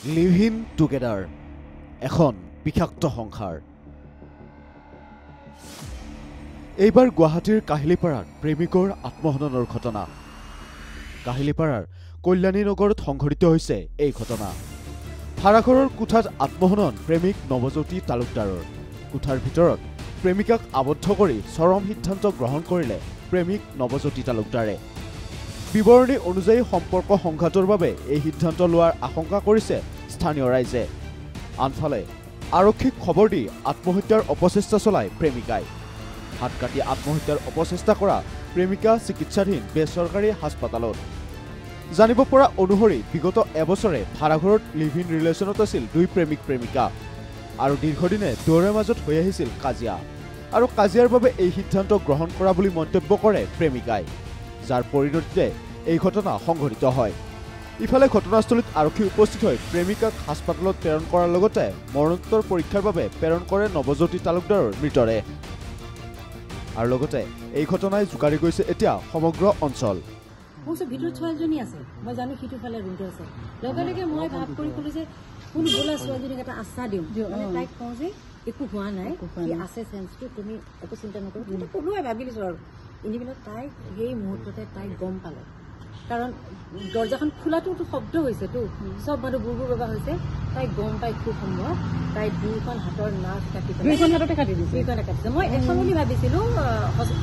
Living together এখন বিষাক্ত সংসাৰ। এইবাৰ গুৱাহাটীৰ কাহিলীপাৰাত প্ৰেমিকৰ আত্মহননৰ ঘটনা। কাহিলীপাৰাৰ কল্যাণী নগৰত সংঘটিত হৈছে এই ঘটনা। ভাড়াঘৰৰ কোঠাত আত্মহনন প্ৰেমিক নৱজ্যোতি তালুকদাৰৰ। কোঠাৰ ভিতৰত প্ৰেমিকাক আবদ্ধ কৰি চৰম সিদ্ধান্ত গ্ৰহণ কৰিলে প্ৰেমিক নৱজ্যোতি তালুকদাৰে। বিৱৰণী অনুযায়ী সম্পৰ্ক সংঘাতৰ বাবে এই সিদ্ধান্ত লোৱাৰ আশংকা কৰিছে স্থানীয় ৰাইজে। আনফালে আৰক্ষীক খবৰ দি আত্মহত্যাৰ অপচেষ্টা চলায় প্ৰেমিকাই। হাত কাটি আত্মহত্যাৰ অপচেষ্টা কৰা প্ৰেমিকা চিকিৎসাধীন বেচৰকাৰী হাস্পাতালত। জানিব পৰা অনুসৰি বিগত এবছৰে ভাড়াঘৰত লিভ ইন ৰিলেশ্যনত আছিল দুই প্ৰেমিক প্ৰেমিকা আৰু দীৰ্ঘদিনে দুয়োৰে মাজত হৈ আহিছিল কাজিয়া আৰু কাজিয়াৰ বাবে এই সিদ্ধান্ত গ্ৰহণ কৰা বুলি মন্তব্য কৰে প্ৰেমিকাই, যাৰ পৰিণতিতে এই ঘটনা সংঘটিত হয়। ইফালে ঘটনাস্থলীত আৰক্ষী উপস্থিত হৈ প্ৰেমিকাক হাস্পাতালত প্ৰেৰণ কৰাৰ লগতে মৰণোত্তৰ পৰীক্ষাৰ বাবে প্ৰেৰণ কৰে নৱজ্যোতি তালুকদাৰৰ মৃতদেহ। আৰু লগতে এই ঘটনাই জোকাৰি গৈছে এতিয়া সমগ্ৰ অঞ্চল। মোৰ ভিতৰত ছোৱালীজনী আছে, মই জানো সিটো ফালে ৰুমটো আছে। লগে লগে মই ভাব কৰি ক'লো যে কোন বোলা ছোৱালীজনীক এটা আশ্বাস দিওঁ, তাইক কওঁ যে একো হোৱা নাই, আছে চেঞ্চটো, তুমি একো চিন্তা নকৰো। কিন্তু ক'লোৱে ভাবি লৈছো আৰু এনেবিলাক তাইক সেই মুহূৰ্ততে তাইক গম পালে, কাৰণ দৰ্জাখন খোলাটোতো শব্দ হৈছেতো, চব মানুহ বুৰ বুৰ বাবা হৈছে। তাইক গম পাই খুব সম্ভৱ তাই দুইখন হাতৰ নাচ কাটি দুইখন হাততে কাটি দিছে। মই এখন বুলি ভাবিছিলো।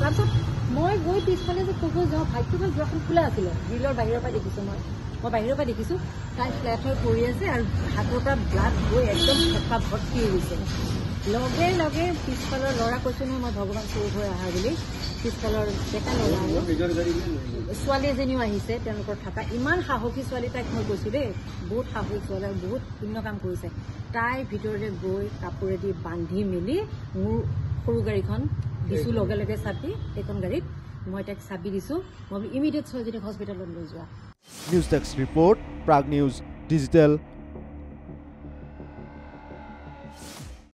তাৰপিছত মই গৈ পিছফালে যে ক'ব যাওঁ, ভাগ্যখন দুৱাৰখন খোলা আছিলে, গ্ৰিলৰ বাহিৰৰ পৰা দেখিছো। মই বাহিৰৰ পৰা দেখিছো তাই ফ্লেট হৈ পৰি আছে আৰু হাতৰ পৰা ব্লাড গৈ একদম ফেফা ভৰ্তি হৈ গৈছে। লগে লগে পিছফালৰ ল'ৰা কৈছো নহয়, মই ভগৱান চোৰ হৈ আহা বুলি। পিছফালৰ ডেকা ল'ৰা ছোৱালী এজনীও আহিছে, তেওঁলোকৰ থকা ইমান সাহসী ছোৱালী। তাইক মই কৈছো দেই, বহুত সাহসী ছোৱালী আৰু বহুত পুণ্য কাম কৰিছে। তাই ভিতৰতে গৈ কাপোৰেদি বান্ধি মেলি মোৰ সৰু গাড়ীখন দিছো, লগে লগে চাবি এইখন গাড়ীত মই তাইক চাবি দিছো। মই ইমিডিয়েট ছোৱালীজনীক হস্পিটেলত লৈ যোৱা। News desk report, Prag news digital.